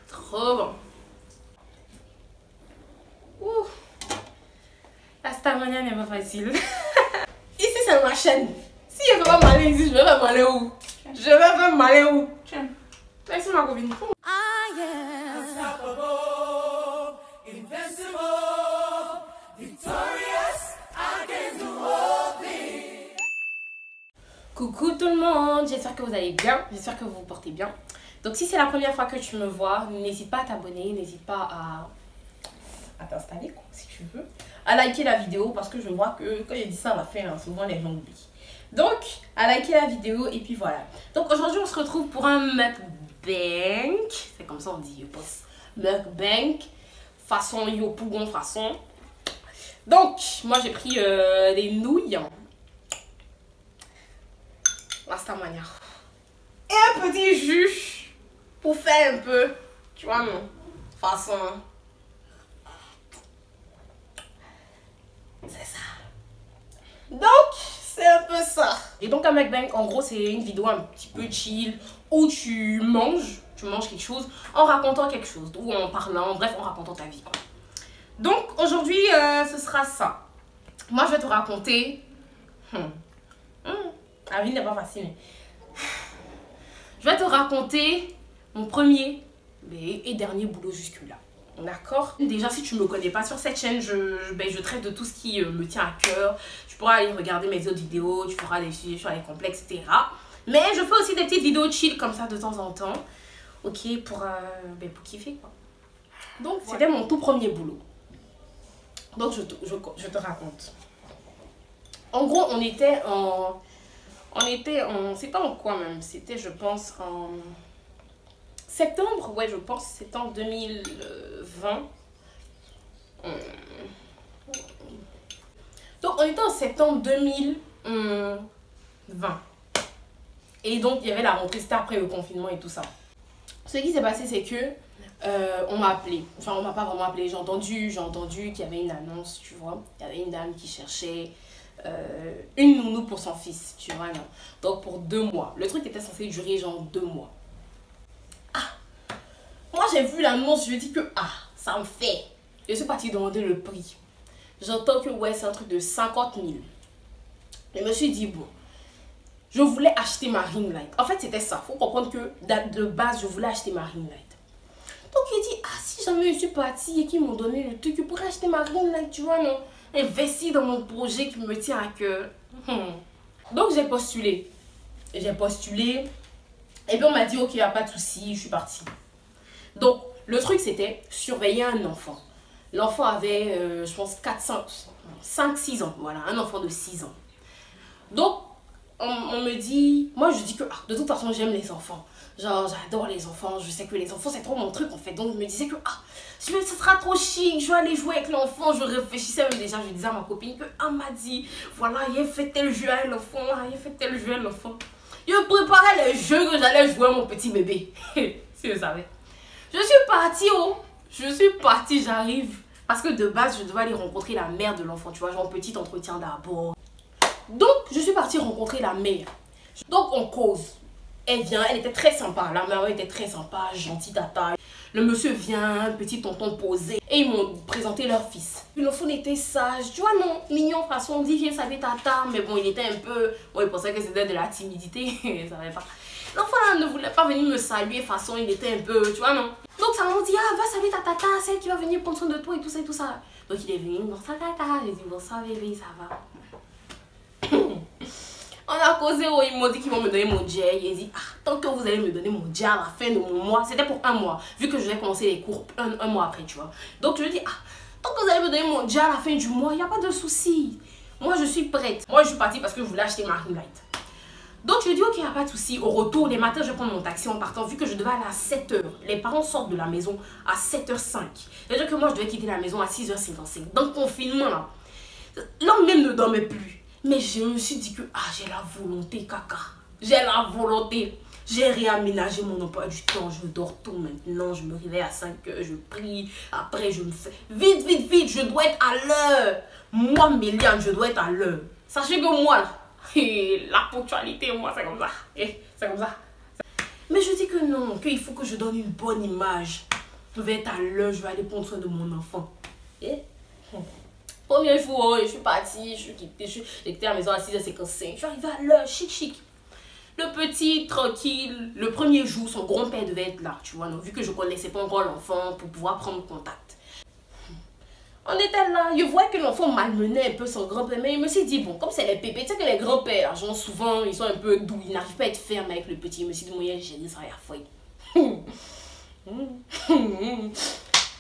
Trop bon. Ouh. La stamina n'est pas facile. Ici, c'est ma chaîne. Si je ne veux pas m'aller ici, je vais m'aller où? Je vais m'aller où? Tiens. Merci ma copine. I am unstoppable, invincible, victorious, I can do all things. Coucou tout le monde, j'espère que vous allez bien, j'espère que vous vous portez bien. Donc si c'est la première fois que tu me vois, n'hésite pas à t'abonner, n'hésite pas à t'installer si tu veux, à liker la vidéo parce que je vois que quand je dis ça à la fin, souvent les gens oublient. Donc à liker la vidéo et puis voilà. Donc aujourd'hui on se retrouve pour un mukbang, c'est comme ça on dit, je pense, mukbang, façon yopougon façon. Donc moi j'ai pris des nouilles, Rastamania, et un petit jus pour faire un peu, tu vois non, façon. C'est ça. Donc, c'est un peu ça. Et donc, un mukbang, en gros, c'est une vidéo un petit peu chill où tu manges quelque chose en racontant quelque chose ou en parlant, bref, en racontant ta vie, quoi. Donc, aujourd'hui, ce sera ça. Moi, je vais te raconter. La vie n'est pas facile. Mais... je vais te raconter mon premier et dernier boulot jusque-là. D'accord? Déjà, si tu ne me connais pas sur cette chaîne, je traite de tout ce qui me tient à cœur. Tu pourras aller regarder mes autres vidéos, tu feras des sujets sur les complexes, etc. Mais je fais aussi des petites vidéos chill comme ça de temps en temps. Ok, pour kiffer quoi. Donc, c'était mon tout premier boulot. Donc, je te raconte. En gros, on était en... C'était en quoi même? C'était, je pense, en... septembre, ouais, je pense, septembre 2020. Donc, on était en septembre 2020. Et donc, il y avait la rentrée, c'était après le confinement et tout ça. Ce qui s'est passé, c'est que on m'a appelé. Enfin, on m'a pas vraiment appelé. J'ai entendu qu'il y avait une annonce, tu vois. Il y avait une dame qui cherchait une nounou pour son fils, tu vois, non. Donc, pour 2 mois. Le truc était censé durer genre 2 mois. Moi, j'ai vu l'annonce, je me dis que, ça me fait. Je suis partie demander le prix. J'entends que, ouais, c'est un truc de 50 000. Je me suis dit, bon, je voulais acheter ma ring light. En fait, c'était ça. Il faut comprendre que, de base, je voulais acheter ma ring light. Donc, j'ai dit, si jamais je suis partie et qu'ils m'ont donné le truc, je pourrais acheter ma ring light, tu vois, non? Investir dans mon projet qui me tient à cœur. Donc, j'ai postulé. Et puis, on m'a dit, ok, il n'y a pas de souci, je suis partie. Donc, le truc, c'était surveiller un enfant. L'enfant avait, je pense, 5-6 ans. Voilà, un enfant de 6 ans. Donc, on me dit... Moi, je dis que, de toute façon, j'aime les enfants. Genre, j'adore les enfants. Je sais que les enfants, c'est trop mon truc, en fait. Donc, je me disais que, ça sera trop chic. Je vais aller jouer avec l'enfant. Je réfléchissais même déjà. Je disais à ma copine que, m'a dit, voilà, il a fait tel jeu à l'enfant. Il a fait tel jeu à l'enfant. Je préparais les jeux que j'allais jouer à mon petit bébé. Si vous savez. Je suis partie, j'arrive. Parce que de base, je devais aller rencontrer la mère de l'enfant, tu vois, genre petit entretien d'abord. Donc, je suis partie rencontrer la mère. Donc, on cause. Elle vient, elle était très sympa. La mère était très sympa, gentille tata. Le monsieur vient, petit tonton posé. Et ils m'ont présenté leur fils. L'enfant était sage, tu vois, non, mignon, façon, on dit, viens saluer tata. Mais bon, il était un peu... Bon, il pensait que c'était de la timidité. Il savait pas. L'enfant ne voulait pas venir me saluer, façon, il était un peu, tu vois, non. Donc, ça m'a dit, va saluer ta tata, celle qui va venir prendre soin de toi et tout ça et tout ça. Donc, il est venu, bonsoir tata. J'ai dit, bonsoir bébé, ça va. On a causé, ils m'ont dit qu'ils vont me donner mon jet. Ils ont dit, tant que vous allez me donner mon jet à la fin de mon mois, c'était pour 1 mois, vu que je vais commencer les cours un mois après, tu vois. Donc, je lui dis, tant que vous allez me donner mon jet à la fin du mois, il n'y a pas de souci. Moi, je suis prête. Moi, je suis partie parce que je voulais acheter ma ring light. Donc, je lui dis, ok, il n'y a pas de souci. Au retour, les matins, je prends mon taxi en partant, vu que je devais aller à 7 h. Les parents sortent de la maison à 7 h 05. C'est-à-dire que moi, je devais quitter la maison à 6 h 55. Dans le confinement, là, l'homme même ne dormait plus. Mais je me suis dit que, j'ai la volonté, caca. J'ai la volonté. J'ai réaménagé mon emploi du temps. Je dors tôt maintenant. Je me réveille à 5 h. Je prie. Après, je me fais... Vite, vite, vite. Je dois être à l'heure. Moi, Méliane, je dois être à l'heure. Sachez que moi, là... Et la ponctualité, moi, c'est comme ça. Et c'est comme ça. Mais je dis que non, qu'il faut que je donne une bonne image. Je vais être à l'heure, je vais aller prendre soin de mon enfant. Et premier jour, je suis partie, j'ai quitté à la maison à 6h55. Je suis arrivée à l'heure, chic, chic. Le petit, tranquille, le premier jour, son grand-père devait être là, tu vois. Donc, vu que je ne connaissais pas encore l'enfant pour pouvoir prendre contact. On était là, je voyais que l'enfant malmenait un peu son grand-père, mais il me suis dit, bon, comme c'est les pépés, tu sais que les grands-pères, genre, souvent, ils sont un peu doux, ils n'arrivent pas à être fermes avec le petit. Il me suis dit, moi, j'ai dit ça à la fois.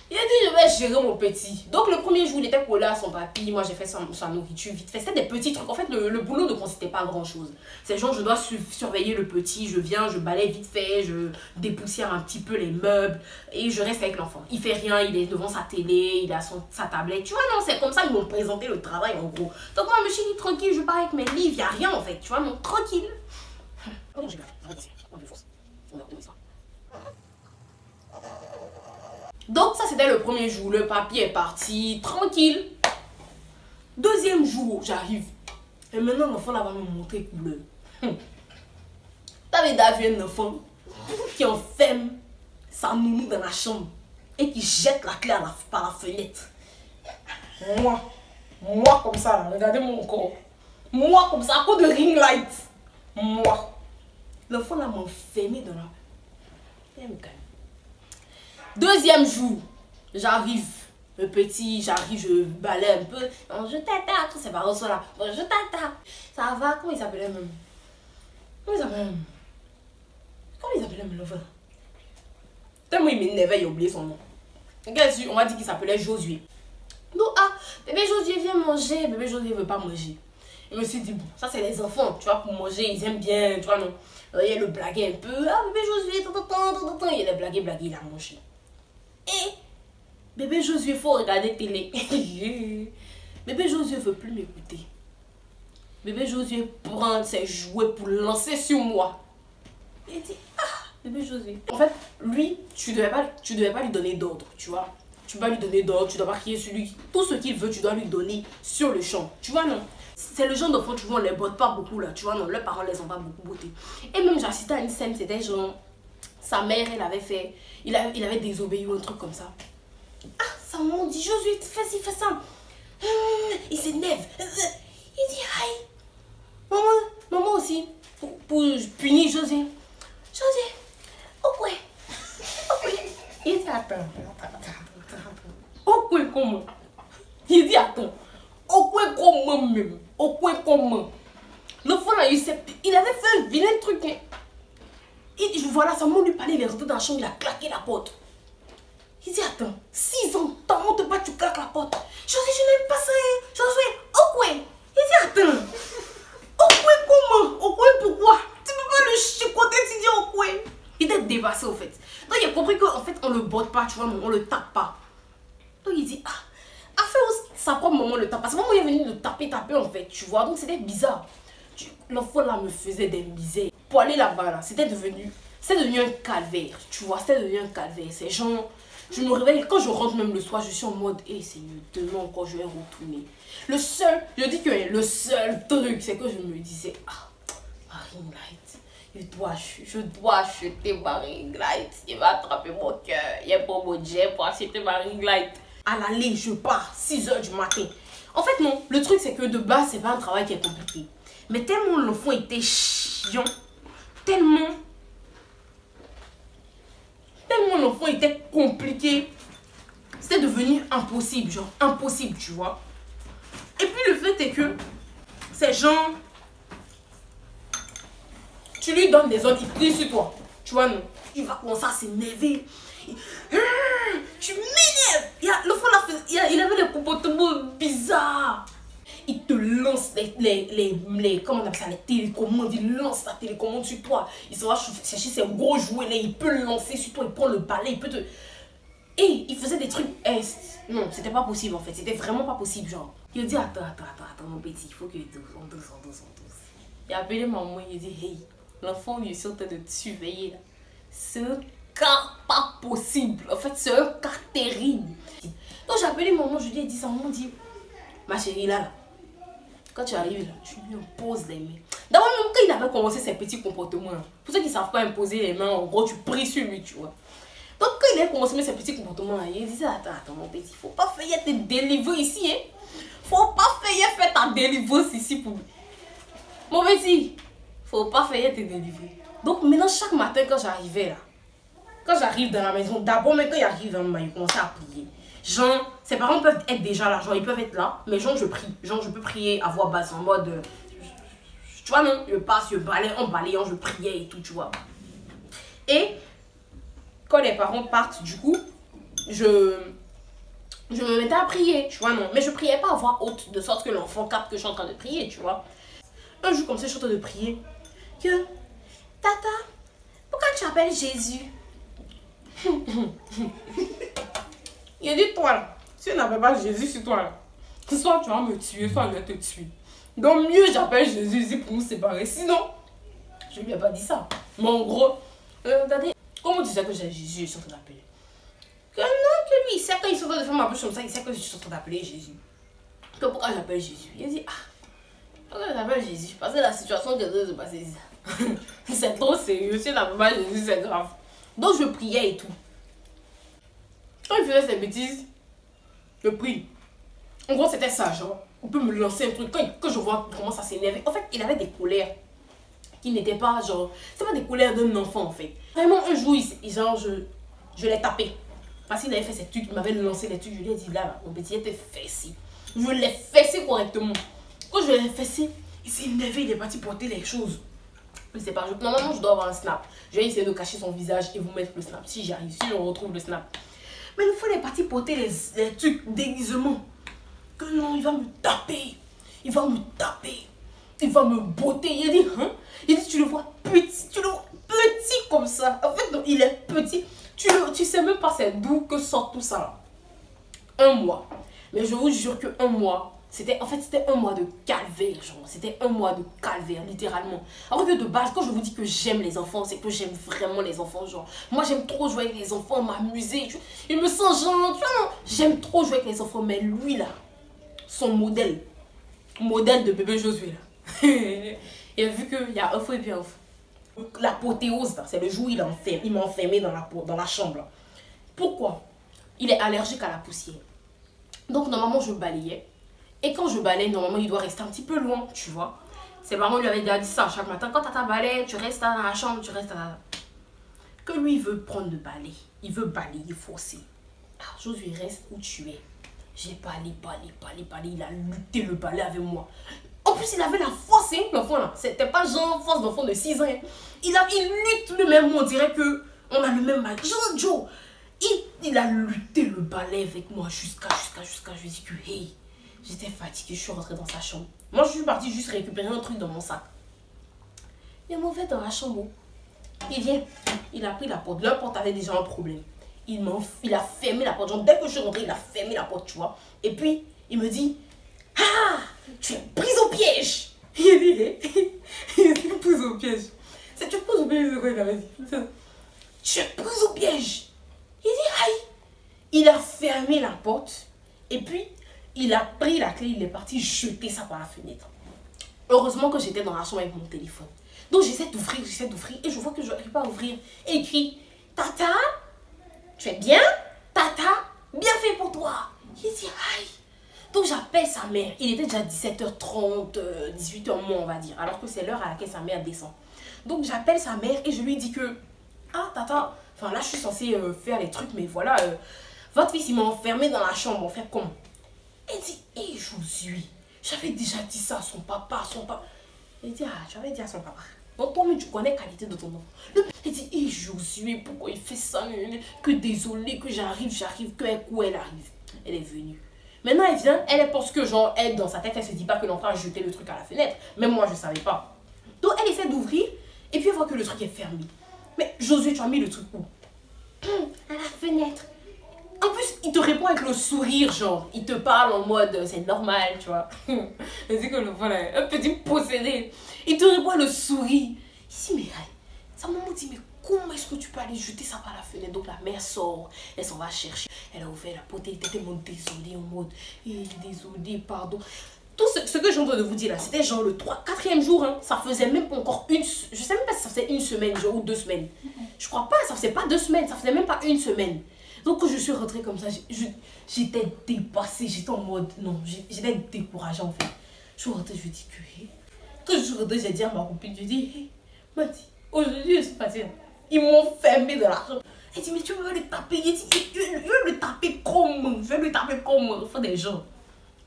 Il a dit, je vais gérer mon petit. Donc, le premier jour, il était collé à son papy. Moi, j'ai fait sa nourriture vite fait. C'était des petits trucs. En fait, le boulot ne consistait pas à grand-chose. C'est genre, je dois surveiller le petit. Je viens, je balaye vite fait. Je dépoussière un petit peu les meubles. Et je reste avec l'enfant. Il fait rien. Il est devant sa télé. Il a sa tablette. Tu vois, non, c'est comme ça qu'ils m'ont présenté le travail, en gros. Donc, moi, je me suis dit, tranquille, je pars avec mes livres. Il n'y a rien, en fait. Tu vois, non, tranquille. Donc ça c'était le premier jour, le papier est parti, tranquille. Deuxième jour, j'arrive. Et maintenant l'enfant là va me montrer couleur. T'avais d'avis un enfant qui enferme sa nounou dans la chambre et qui jette la clé par la fenêtre. Moi comme ça, là, regardez mon corps. Moi comme ça, à cause de ring light. Moi. L'enfant là m'a enfermé dans la... Elle me calme. Deuxième jour, j'arrive, le petit, j'arrive, je balaye un peu. Bonjour tata, tout c'est pas ça là. Bonjour tata. Ça va, comment il s'appelait même? Comment il s'appelait même l'enfant? Tellement il m'énervait, il a oublié son nom. On m'a dit qu'il s'appelait Josué. Donc, bébé Josué vient manger, bébé Josué veut pas manger. Je me suis dit, bon, ça c'est les enfants, tu vois, pour manger, ils aiment bien, tu vois, non. Il le blaguait un peu, bébé Josué, il a blagué, il a mangé. Et bébé Josué, faut regarder télé. Bébé Josué veut plus m'écouter. Bébé Josué prend ses jouets pour lancer sur moi. Il dit, bébé Josué. En fait, lui, tu devais pas lui donner d'ordre, tu vois. Tu peux pas lui donner d'ordre, tu dois pas crier sur lui. Tout ce qu'il veut, tu dois lui donner sur le champ. Tu vois, non? C'est le genre d'enfant, tu vois, on les botte pas beaucoup là. Tu vois, non, leurs parents les ont pas beaucoup bottés. Et même, j'ai assisté à une scène, c'était genre... Sa mère, elle avait fait... Il avait désobéi ou un truc comme ça. Sa maman dit, Josué, fais ci, fais ça. Il s'énerve. Il dit, aïe. Maman aussi. Pour punir Josué. Josué, ok. Il dit, attends. Ok, comment? Il dit, attends. Ok, comment même? Ok, comment? L'enfant là, il avait fait un vilain truc. Et voilà, sa maman lui parlait, il est rentré dans la chambre, il a claqué la porte. Il dit, attends, 6 ans, ta maman te bat, tu claques la porte. Josué, je n'aime pas ça, hein. Josué, ok. Il dit, attends, ok, comment? Ok, pourquoi? Tu peux pas le chicoter, tu dis ok. Il était dévasté, au fait. Donc, il a compris qu'en fait, on le botte pas, tu vois, on le tape pas. Donc, il dit, à faire sa propre maman le tape. Parce que maman est venue le taper, en fait, tu vois. Donc, c'était bizarre. L'enfant là me faisait des misères. Pour aller là-bas, là, c'était devenu un calvaire, tu vois, c'était devenu un calvaire. C'est genre, je me réveille, quand je rentre même le soir, je suis en mode, Seigneur, demain encore je vais retourner. Le seul truc, c'est que je me disais, ma ring light, je dois acheter ma ring light. Il va attraper mon cœur, il est pour mon jet pour acheter ma ring light. À l'aller, je pars, 6 h du matin. En fait, non, le truc c'est que de base, c'est pas un travail qui est compliqué. Mais tellement l'enfant était chiant, tellement l'enfant était compliqué, c'était devenu impossible, genre impossible, tu vois. Et puis le fait est que ces gens, tu lui donnes des ordres, il crie sur toi, tu vois, non. Il va commencer à s'énerver. Tu m'énerves. L'enfant là, il avait des comportements bizarres. Il te lance comment on appelle ça, les télécommandes, il lance la télécommande sur toi. Il se va chercher ses gros jouets là, il peut le lancer sur toi, il prend le balai, il peut te... Et il faisait des trucs... non, c'était pas possible en fait, c'était vraiment pas possible, genre. Il a dit, attends mon petit, il faut que on douce. Il a appelé maman, il a dit, hey, l'enfant il est en train de te surveiller là. C'est un cas pas possible, en fait c'est un cas terrible. Donc j'ai appelé maman, je lui ai dit ça, maman dit, ma chérie là, Quand tu arrives là, tu lui imposes les mains. D'abord, même quand il avait commencé ses petits comportements, pour ceux qui ne savent pas imposer les mains, en gros, tu pries sur lui, tu vois. Donc, quand il a commencé ses petits comportements, il disait, attends, mon petit, faut pas faire tes délivrer ici, hein. Faut pas faire ta délivrance ici pour lui. Mon petit, faut pas faire tes délivrer. Donc, maintenant, chaque matin, quand j'arrivais là, quand j'arrive dans la maison, d'abord, même quand il arrive dans ma maison, il commençait à prier. Genre, ses parents peuvent être déjà là, genre, ils peuvent être là, mais genre, je prie. Genre, je peux prier à voix basse, en mode, tu vois, non, je passe, je balaye, en balayant, je priais et tout, tu vois. Et, quand les parents partent, du coup, je me mettais à prier, tu vois, non. Mais je priais pas à voix haute, de sorte que l'enfant capte que je suis en train de prier, tu vois. Un jour, comme ça, je suis en train de prier. Que, Tata, pourquoi tu appelles Jésus? Il a dit, toi là, si tu n'appelles pas Jésus sur toi là, soit tu vas me tuer, soit je vais te tuer. Donc mieux j'appelle Jésus ici pour nous séparer. Sinon, je lui ai pas dit ça. Mais en gros, regardez, comment tu sais que j'ai Jésus, je suis en train d'appeler? Que non, que lui, il sait quand il sont en train de faire ma bouche comme ça, il sait que je suis en train d'appeler Jésus. Que pourquoi j'appelle Jésus? Il a dit, pourquoi j'appelle Jésus? Parce que la situation qui est en train de se passer ici. C'est trop sérieux, si tu n'appelles pas Jésus, c'est grave. Donc je priais et tout. Quand il faisait ses bêtises, je prie. En gros, c'était ça, genre, on peut me lancer un truc. Quand je vois comment ça s'énerve, en fait, il avait des colères qui n'étaient pas, genre, c'est pas des colères d'un enfant, en fait. Vraiment, un jour, genre, je l'ai tapé. Parce qu'il avait fait ces trucs, il m'avait lancé les trucs, je lui ai dit, là, mon petit était fessé. Je l'ai fessé correctement. Quand je l'ai fessé, il s'est énervé, il est parti porter les choses. Je sais pas, normalement, je dois avoir un snap. Je vais essayer de cacher son visage et vous mettre le snap. Si j'y arrive, si je retrouve le snap. Mais une fois, il est parti porter les trucs déguisement. Que non, il va me taper. Il va me taper. Il va me botter. Il a dit, hein? Il dit, tu le vois petit. Tu le vois petit comme ça. En fait, non, il est petit. Tu sais même pas c'est d'où que sort tout ça là. Un mois. Mais je vous jure que un mois, c'était un mois de calvaire, genre. C'était un mois de calvaire, littéralement. Alors que de base, quand je vous dis que j'aime les enfants, c'est que j'aime vraiment les enfants, genre. Moi, j'aime trop jouer avec les enfants, m'amuser. Il me sent genre, tu vois, j'aime trop jouer avec les enfants. Mais lui, là, son modèle de bébé Josué, là. Il a vu qu'il y a un fou et puis un fou. L'apothéose, c'est le jour où il m'a enfermé dans la chambre. Là. Pourquoi? Il est allergique à la poussière. Donc, normalement, je balayais. Et quand je balaye, normalement, il doit rester un petit peu loin, tu vois. Ses parents lui avaient déjà dit ça chaque matin. Quand t'as ta balai, tu restes dans la chambre, tu restes à... Que lui, il veut prendre le balai. Il veut balayer, forcer. Ah, Josué, reste où tu es. J'ai balayé. Il a lutté le balai avec moi. En plus, il avait la force, hein, l'enfant là. C'était pas genre force d'enfant de 6 ans. Hein. Il lutte le même, on dirait que on a le même âge. Genre, Joe, il a lutté le balai avec moi jusqu'à. Je lui ai dit que, hey, j'étais fatiguée, je suis rentrée dans sa chambre. Moi, je suis partie juste récupérer un truc dans mon sac. Il est mauvais dans la chambre. Il vient, il a pris la porte. La porte avait déjà un problème. Il a fermé la porte. Genre, dès que je suis rentrée, il a fermé la porte, tu vois. Et puis, il me dit, ah, tu es prise au piège. Il dit, prise au piège. C'est tu es prise au piège, c'est quoi il avait dit? Tu es prise au piège. Il dit, aïe. Il a fermé la porte. Et puis, il a pris la clé, il est parti jeter ça par la fenêtre. Heureusement que j'étais dans la chambre avec mon téléphone. Donc, j'essaie d'ouvrir, et je vois que je n'arrive pas à ouvrir. Et il crie, Tata, tu es bien? Tata, bien fait pour toi. Il dit, aïe. Donc j'appelle sa mère. Il était déjà 17h30, 18h moins on va dire. Alors que c'est l'heure à laquelle sa mère descend. Donc j'appelle sa mère et je lui dis que... Ah tata, enfin là je suis censée faire les trucs mais voilà. Votre fils il m'a enfermé dans la chambre. On fait comment? Elle dit, hé Josué, j'avais déjà dit ça à son papa, Il dit, ah tu avais dit à son papa. Donc toi-même tu connais la qualité de ton enfant. Elle dit, hé Josué, pourquoi il fait ça? Que désolé, que j'arrive, que elle arrive. Elle est venue. Maintenant, elle vient, elle pense que, genre, elle, dans sa tête, elle se dit pas que l'enfant a jeté le truc à la fenêtre. Même moi, je savais pas. Donc, elle essaie d'ouvrir, et puis elle voit que le truc est fermé. Mais, Josué, tu as mis le truc où? À la fenêtre. En plus, il te répond avec le sourire, genre. Il te parle en mode, c'est normal, tu vois. Elle dit que l'enfant, là, un petit possédé. Il te répond avec le sourire. Ici, mais, sa maman dit, mais comment est-ce que tu peux aller jeter ça par la fenêtre? Donc la mère sort, elle s'en va chercher. Elle a ouvert la porte, elle était tellement désolée en mode, désolée, pardon. tout ce que j'ai en train de vous dire là, c'était genre le 4e jour. Hein. Ça faisait même pas encore une... Je sais même pas si ça faisait une semaine genre, ou 2 semaines. Je crois pas, ça faisait pas 2 semaines, ça faisait même pas une semaine. Donc quand je suis rentrée comme ça, j'étais dépassée, j'étais en mode... Non, j'étais découragée en fait. Je suis rentrée, je dis que... Quand je suis rentrée, j'ai dit à ma copine, je dis, hey, Mati, aujourd'hui, je suis partie. Ils m'ont fermé dans la chambre. Elle dit, mais tu veux le taper? Je dis, je vais le taper comment? Je vais le taper comment? Il faut des gens.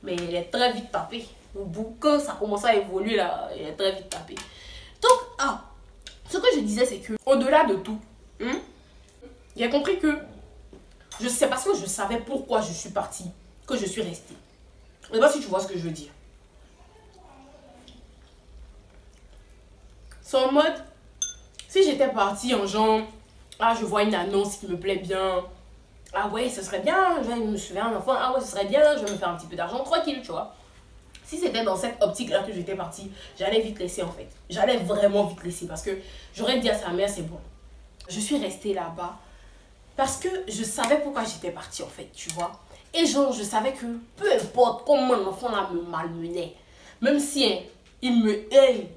Mais il est très vite tapé. Au bout, quand ça commence à évoluer, là, il est très vite tapé. Donc, ce que je disais, c'est que, au-delà de tout, j'ai compris que c'est parce que je savais pourquoi je suis partie que je suis restée. Je ne sais pas si tu vois ce que je veux dire. C'est en mode, si j'étais partie en genre, je vois une annonce qui me plaît bien, ouais, ce serait bien, je me souviens un enfant, ouais, ce serait bien, je vais me faire un petit peu d'argent, tranquille, tu vois. Si c'était dans cette optique-là que j'étais partie, j'allais vite laisser en fait. J'allais vraiment vite laisser parce que j'aurais dit à sa mère, c'est bon. Je suis restée là-bas parce que je savais pourquoi j'étais partie en fait, tu vois. Et genre, je savais que peu importe comment l'enfant là me malmenait, même si il me hait,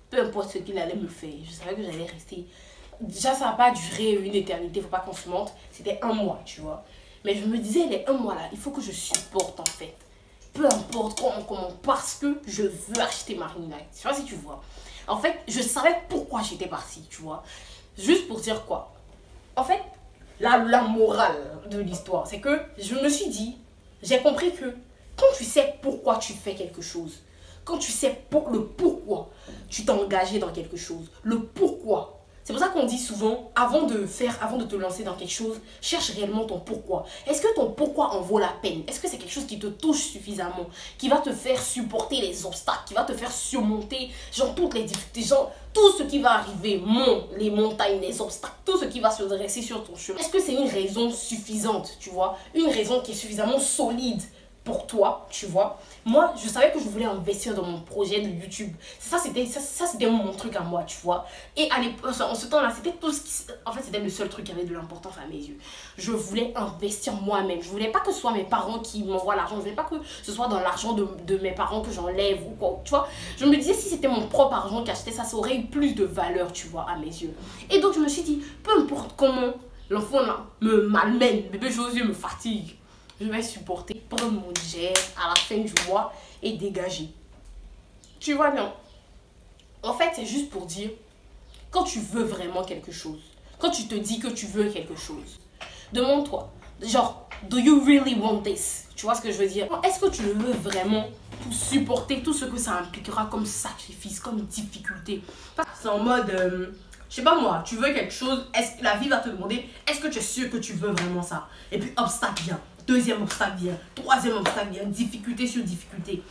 peu importe ce qu'il allait me faire, je savais que j'allais rester. Déjà, ça n'a pas duré une éternité, faut pas qu'on se mente. C'était 1 mois, tu vois. Mais je me disais, les 1 mois là, il faut que je supporte en fait. Peu importe comment, parce que je veux acheter ma ring light. Je sais pas si tu vois. En fait, je savais pourquoi j'étais partie, tu vois. Juste pour dire quoi. En fait, la morale de l'histoire, c'est que je me suis dit, j'ai compris que quand tu sais pourquoi tu fais quelque chose, quand tu sais le pourquoi tu t'es engagé dans quelque chose, le pourquoi. C'est pour ça qu'on dit souvent, avant de te lancer dans quelque chose, cherche réellement ton pourquoi. Est-ce que ton pourquoi en vaut la peine? Est-ce que c'est quelque chose qui te touche suffisamment? Qui va te faire supporter les obstacles? Qui va te faire surmonter genre toutes les difficultés? Genre tout ce qui va arriver, les montagnes, les obstacles, tout ce qui va se dresser sur ton chemin. Est-ce que c'est une raison suffisante, tu vois? Une raison qui est suffisamment solide pour toi, tu vois. Moi, je savais que je voulais investir dans mon projet de YouTube. Ça c'était mon truc à moi, tu vois. Et à l'époque, en ce temps-là, c'était tout ce qui... En fait, c'était le seul truc qui avait de l'importance à mes yeux. Je voulais investir moi-même. Je voulais pas que ce soit mes parents qui m'envoient l'argent. Je voulais pas que ce soit dans l'argent de mes parents que j'enlève ou quoi, tu vois. Je me disais, si c'était mon propre argent qui achetait ça, ça aurait eu plus de valeur, tu vois, à mes yeux. Et donc, je me suis dit, peu importe comment l'enfant là me malmène, bébé Josué me fatigue, je vais supporter, prendre mon jet à la fin du mois et dégager. Tu vois, non. En fait, c'est juste pour dire, quand tu veux vraiment quelque chose, quand tu te dis que tu veux quelque chose, demande-toi, genre, do you really want this? Tu vois ce que je veux dire? Est-ce que tu le veux vraiment pour supporter tout ce que ça impliquera comme sacrifice, comme difficulté? C'est en mode... je sais pas moi, tu veux quelque chose, la vie va te demander, est-ce que tu es sûr que tu veux vraiment ça? Et puis obstacle vient, 2e obstacle vient, 3e obstacle vient, difficulté sur difficulté.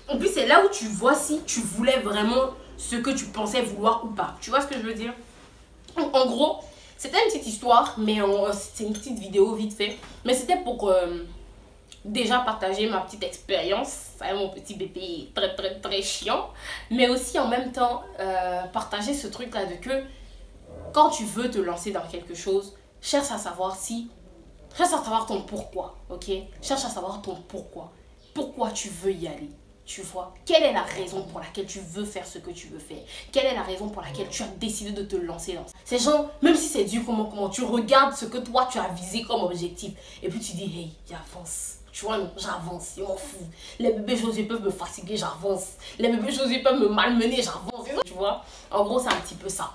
En plus, c'est là où tu vois si tu voulais vraiment ce que tu pensais vouloir ou pas. Tu vois ce que je veux dire? En gros, c'était une petite histoire, mais c'est une petite vidéo vite fait. Mais c'était pour déjà partager ma petite expérience avec mon petit bébé très chiant. Mais aussi en même temps, partager ce truc là de que quand tu veux te lancer dans quelque chose, cherche à savoir ton pourquoi, ok? Cherche à savoir ton pourquoi. Pourquoi tu veux y aller, tu vois? Quelle est la raison pour laquelle tu veux faire ce que tu veux faire? Quelle est la raison pour laquelle tu as décidé de te lancer dans ça? C'est genre, même si c'est dur, comment tu regardes ce que toi tu as visé comme objectif et puis tu dis, hey, j'avance. Tu vois, non, j'avance, je m'en fous. Les bébés Josué peuvent me fatiguer, j'avance. Les bébés Josué peuvent me malmener, j'avance. Tu vois? En gros, c'est un petit peu ça.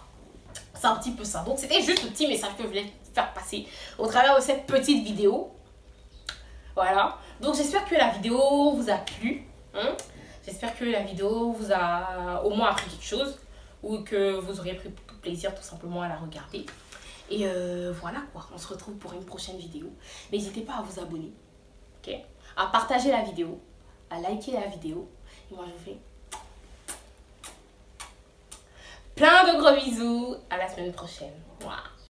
C'est un petit peu ça. Donc, c'était juste le petit message que je voulais faire passer au travers de cette petite vidéo. Voilà. Donc, j'espère que la vidéo vous a plu. Hein? J'espère que la vidéo vous a au moins appris quelque chose. Ou que vous aurez pris plaisir tout simplement à la regarder. Et voilà quoi. On se retrouve pour une prochaine vidéo. N'hésitez pas à vous abonner. Ok? À partager la vidéo. À liker la vidéo. Et moi, je vous fais... plein de gros bisous. À la semaine prochaine. Wow.